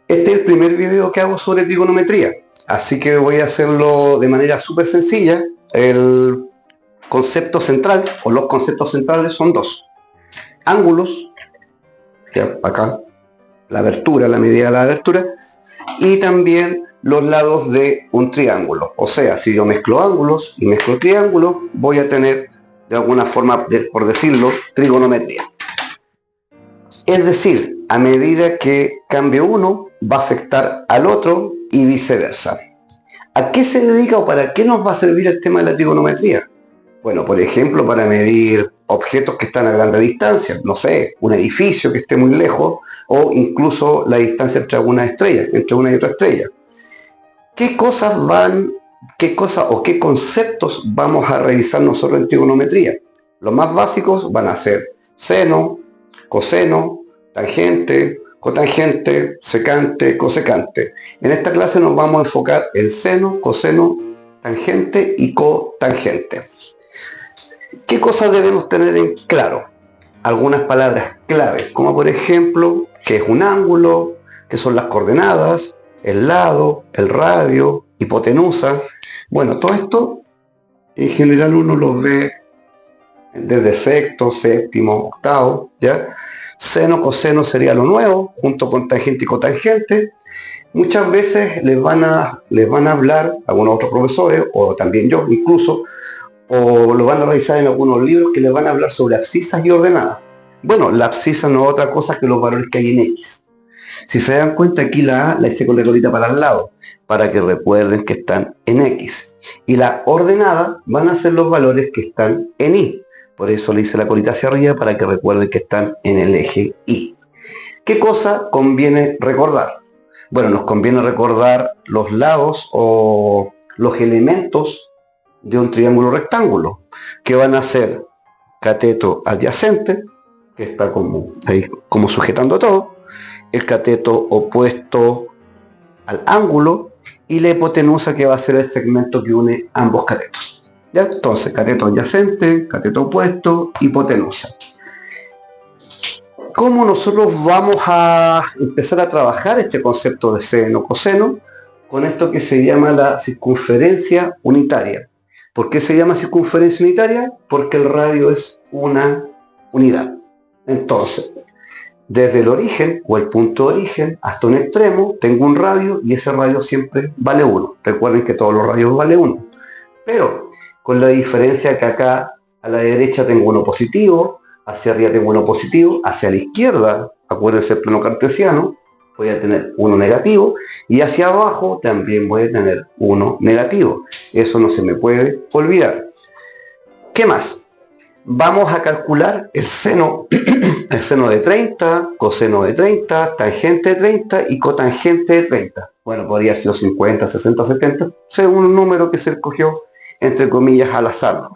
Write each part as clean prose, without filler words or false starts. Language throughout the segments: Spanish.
Este es el primer video que hago sobre trigonometría, así que voy a hacerlo de manera súper sencilla. El concepto central, o los conceptos centrales, son dos. Ángulos, que acá, la abertura, la medida de la abertura, y también los lados de un triángulo. O sea, si yo mezclo ángulos y mezclo triángulos, voy a tener, de alguna forma, por decirlo, trigonometría. Es decir, a medida que cambie uno, va a afectar al otro y viceversa. ¿A qué se dedica o para qué nos va a servir el tema de la trigonometría? Bueno, por ejemplo, para medir objetos que están a grande distancia, no sé, un edificio que esté muy lejos, o incluso la distancia entre una estrella, entre una y otra estrella. ¿Qué cosas o qué conceptos vamos a revisar nosotros en trigonometría? Los más básicos van a ser seno, coseno, tangente, cotangente, secante, cosecante. En esta clase nos vamos a enfocar en seno, coseno, tangente y cotangente. ¿Qué cosas debemos tener en claro? Algunas palabras clave, como por ejemplo, qué es un ángulo, qué son las coordenadas, el lado, el radio, hipotenusa. Bueno, todo esto en general uno lo ve desde sexto, séptimo, octavo, ¿ya? Seno, coseno sería lo nuevo, junto con tangente y cotangente. Muchas veces les van a hablar algunos otros profesores, o también yo incluso, o lo van a revisar en algunos libros que les van a hablar sobre abscisas y ordenadas. Bueno, la abscisa no es otra cosa que los valores que hay en X. Si se dan cuenta, aquí la A la hice con la colita para el lado, para que recuerden que están en X. Y la ordenada van a ser los valores que están en Y. Por eso le hice la colita hacia arriba, para que recuerden que están en el eje Y. ¿Qué cosa conviene recordar? Bueno, nos conviene recordar los lados o los elementos de un triángulo rectángulo, que van a ser cateto adyacente, que está ahí como sujetando todo, el cateto opuesto al ángulo, y la hipotenusa, que va a ser el segmento que une ambos catetos. ¿Ya? Entonces, cateto adyacente, cateto opuesto, hipotenusa. ¿Cómo nosotros vamos a empezar a trabajar este concepto de seno, coseno? Con esto que se llama la circunferencia unitaria. ¿Por qué se llama circunferencia unitaria? Porque el radio es una unidad. Entonces, desde el origen o el punto de origen hasta un extremo tengo un radio, y ese radio siempre vale 1. Recuerden que todos los radios valen 1. Pero con la diferencia que acá a la derecha tengo uno positivo, hacia arriba tengo uno positivo, hacia la izquierda, acuérdense el plano cartesiano, voy a tener uno negativo, y hacia abajo también voy a tener uno negativo. Eso no se me puede olvidar. ¿Qué más? Vamos a calcular el seno de 30, coseno de 30, tangente de 30 y cotangente de 30. Bueno, podría ser 50, 60, 70, según un número que se escogió, entre comillas, al azar.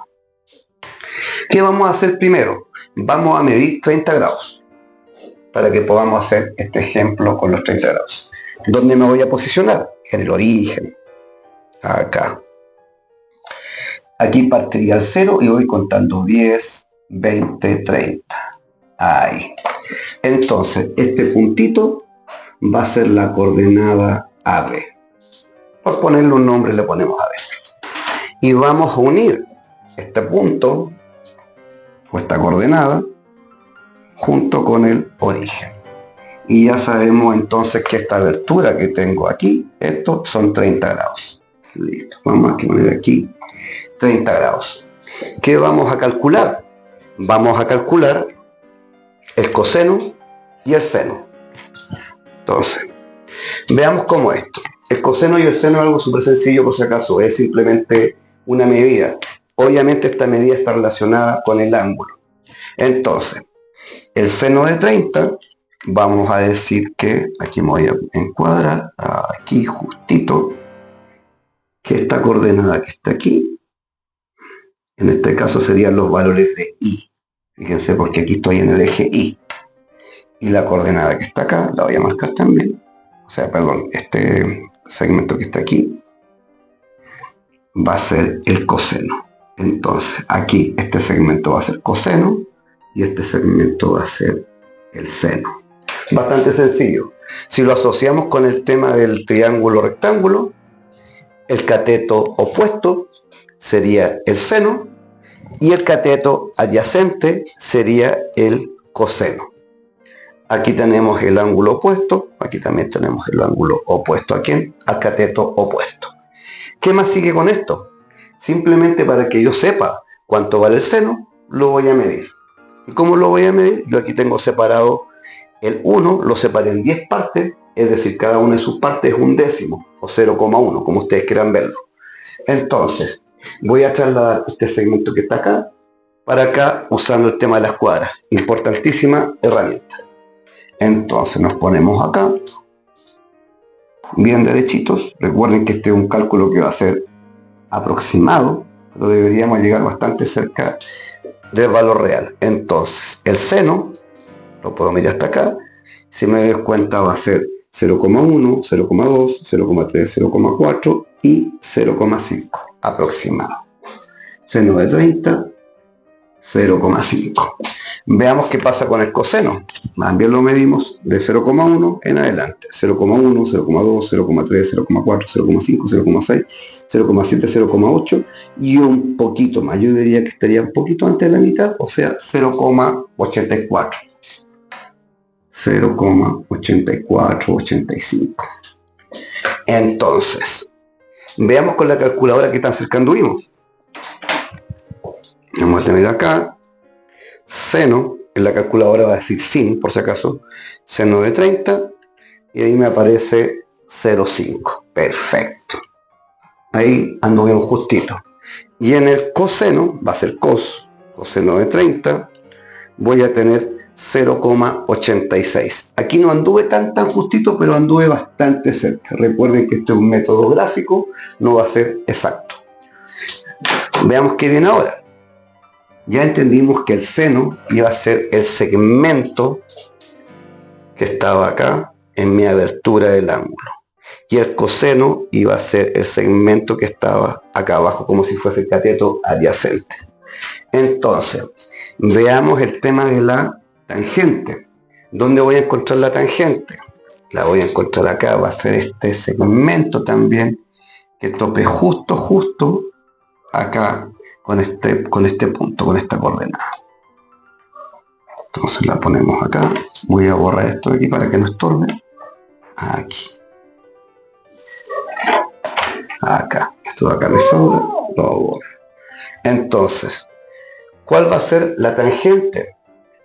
¿Qué vamos a hacer primero? Vamos a medir 30 grados, para que podamos hacer este ejemplo con los 30 grados. ¿Dónde me voy a posicionar? En el origen. Acá. Aquí partiría el 0 y voy contando 10, 20, 30. Ahí. Entonces, este puntito va a ser la coordenada AB. Por ponerle un nombre le ponemos AB. Y vamos a unir este punto, o esta coordenada, junto con el origen. Y ya sabemos entonces que esta abertura que tengo aquí, esto son 30 grados. Listo. Vamos a poner aquí 30 grados. ¿Qué vamos a calcular? Vamos a calcular el coseno y el seno. Entonces, veamos cómo esto. El coseno y el seno es algo súper sencillo, por si acaso, es simplemente una medida. Obviamente esta medida está relacionada con el ángulo. Entonces, el seno de 30, vamos a decir que, aquí me voy a encuadrar, aquí justito, que esta coordenada que está aquí, en este caso serían los valores de Y. Fíjense, porque aquí estoy en el eje Y. Y la coordenada que está acá, la voy a marcar también. O sea, perdón, este segmento que está aquí va a ser el coseno. Entonces, aquí este segmento va a ser coseno y este segmento va a ser el seno. Bastante sencillo. Si lo asociamos con el tema del triángulo rectángulo, el cateto opuesto sería el seno y el cateto adyacente sería el coseno. Aquí tenemos el ángulo opuesto, aquí también tenemos el ángulo opuesto. ¿A quién? Al cateto opuesto. ¿Qué más sigue con esto? Simplemente para que yo sepa cuánto vale el seno, lo voy a medir. ¿Y cómo lo voy a medir? Yo aquí tengo separado el 1, lo separé en 10 partes, es decir, cada una de sus partes es un décimo, o 0,1, como ustedes quieran verlo. Entonces, voy a trasladar este segmento que está acá, para acá, usando el tema de las cuadras. Importantísima herramienta. Entonces, nos ponemos acá, bien derechitos. Recuerden que este es un cálculo que va a ser aproximado, pero deberíamos llegar bastante cerca del valor real. Entonces, el seno, lo puedo medir hasta acá, si me doy cuenta va a ser 0,1, 0,2, 0,3, 0,4 y 0,5 aproximado. Seno de 30, 0,5. Veamos qué pasa con el coseno. También lo medimos de 0,1 en adelante. 0,1, 0,2, 0,3, 0,4, 0,5, 0,6, 0,7, 0,8 y un poquito más. Yo diría que estaría un poquito antes de la mitad, o sea, 0,84. 0,84, 85. Entonces, veamos con la calculadora qué tan cerca anduvimos. Vamos a tener acá seno, en la calculadora va a decir sin, por si acaso, seno de 30, y ahí me aparece 0,5. Perfecto. Ahí anduvimos justito. Y en el coseno, va a ser coseno de 30, voy a tener 0,86. Aquí no anduve tan justito, pero anduve bastante cerca. Recuerden que este es un método gráfico, no va a ser exacto. Veamos qué viene ahora. Ya entendimos que el seno iba a ser el segmento que estaba acá en mi abertura del ángulo. Y el coseno iba a ser el segmento que estaba acá abajo, como si fuese el cateto adyacente. Entonces, veamos el tema de la tangente. ¿Dónde voy a encontrar la tangente? La voy a encontrar acá, va a ser este segmento también, que tope justo acá con este punto, con esta coordenada. Entonces la ponemos acá. Voy a borrar esto de aquí para que no estorbe. Aquí. Acá. Esto de acá me sobra. Lo borro. Entonces, ¿cuál va a ser la tangente?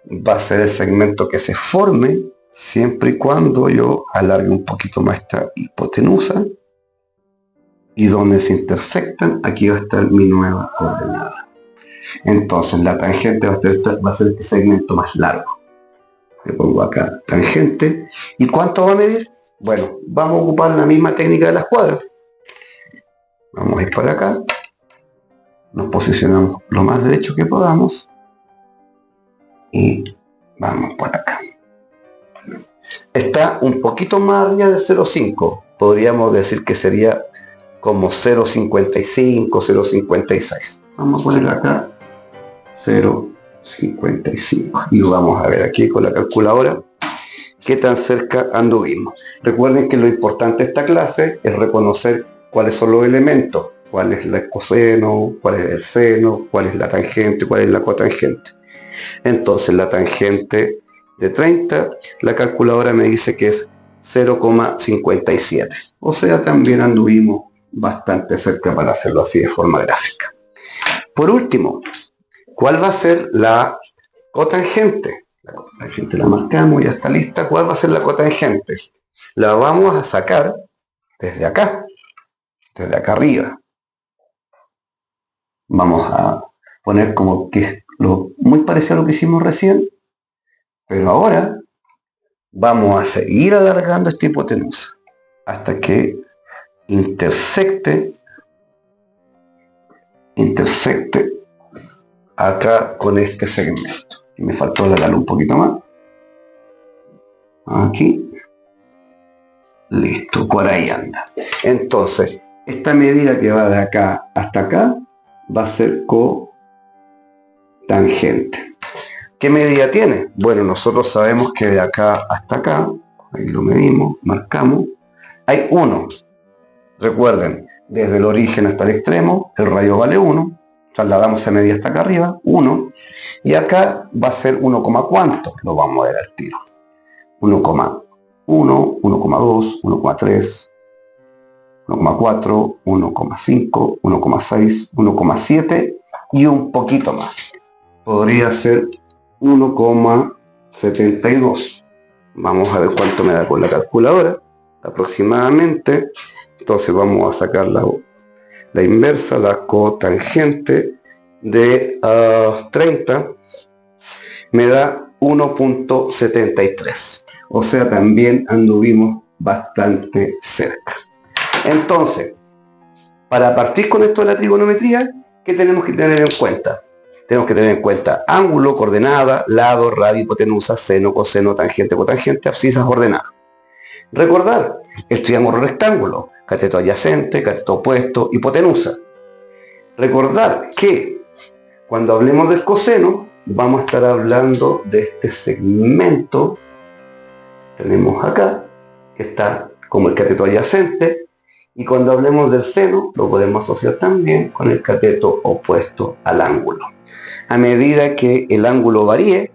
Va a ser el segmento que se forme siempre y cuando yo alargue un poquito más esta hipotenusa. Y donde se intersectan, aquí va a estar mi nueva coordenada. Entonces la tangente va a ser este segmento más largo. Le pongo acá tangente. ¿Y cuánto va a medir? Bueno, vamos a ocupar la misma técnica de las cuadras. Vamos a ir para acá. Nos posicionamos lo más derecho que podamos. Y vamos por acá. Está un poquito más arriba del 0,5. Podríamos decir que sería como 0,55, 0,56. Vamos a poner acá 0,55 y vamos a ver aquí con la calculadora qué tan cerca anduvimos. Recuerden que lo importante de esta clase es reconocer cuáles son los elementos, cuál es el coseno, cuál es el seno, cuál es la tangente, cuál es la cotangente. Entonces la tangente de 30, la calculadora me dice que es 0,57. O sea, también anduvimos bastante cerca para hacerlo así de forma gráfica. Por último, ¿cuál va a ser la cotangente? La cotangente la marcamos, ya está lista. ¿Cuál va a ser la cotangente? La vamos a sacar desde acá arriba. Vamos a poner como que es muy parecido a lo que hicimos recién, pero ahora vamos a seguir alargando esta hipotenusa hasta que intersecte acá con este segmento. Y me faltó alargarlo un poquito más. Aquí. Listo, por ahí anda. Entonces, esta medida que va de acá hasta acá va a ser cotangente. ¿Qué medida tiene? Bueno, nosotros sabemos que de acá hasta acá, ahí lo medimos, marcamos, hay 1. Recuerden, desde el origen hasta el extremo, el radio vale 1, trasladamos esa medida hasta acá arriba, 1, y acá va a ser 1, ¿cuánto? Lo vamos a ver al tiro. 1,1, 1,2, 1,3, 1,4, 1,5, 1,6, 1,7 y un poquito más. Podría ser 1,72. Vamos a ver cuánto me da con la calculadora. Aproximadamente. Entonces vamos a sacar la inversa, la cotangente de 30. Me da 1,73. O sea, también anduvimos bastante cerca. Entonces, para partir con esto de la trigonometría, ¿qué tenemos que tener en cuenta? Tenemos que tener en cuenta ángulo, coordenada, lado, radio, hipotenusa, seno, coseno, tangente, cotangente, abscisas ordenadas. Recordar el triángulo rectángulo, cateto adyacente, cateto opuesto, hipotenusa. Recordar que cuando hablemos del coseno, vamos a estar hablando de este segmento, tenemos acá, que está como el cateto adyacente, y cuando hablemos del seno, lo podemos asociar también con el cateto opuesto al ángulo. A medida que el ángulo varíe,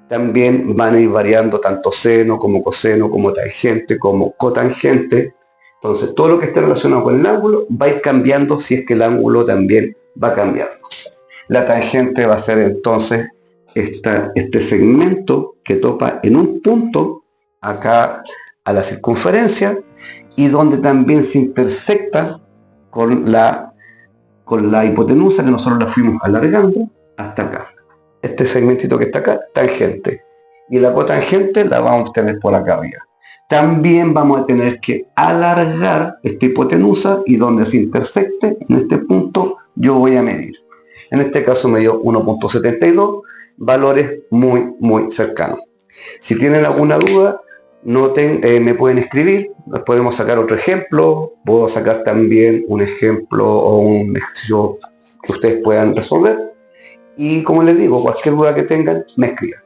también van a ir variando tanto seno como coseno, como tangente, como cotangente. Entonces, todo lo que esté relacionado con el ángulo va a ir cambiando si es que el ángulo también va cambiando. La tangente va a ser entonces este segmento que topa en un punto acá a la circunferencia y donde también se intersecta con la hipotenusa que nosotros la fuimos alargando hasta acá. Este segmentito que está acá, tangente. Y la cotangente la vamos a obtener por acá arriba. También vamos a tener que alargar esta hipotenusa y donde se intersecte, en este punto, yo voy a medir. En este caso me dio 1,72, valores muy, muy cercanos. Si tienen alguna duda, me pueden escribir, nos podemos sacar otro ejemplo, puedo sacar también un ejemplo o un ejercicio que ustedes puedan resolver. Y como les digo, cualquier duda que tengan, me escriban.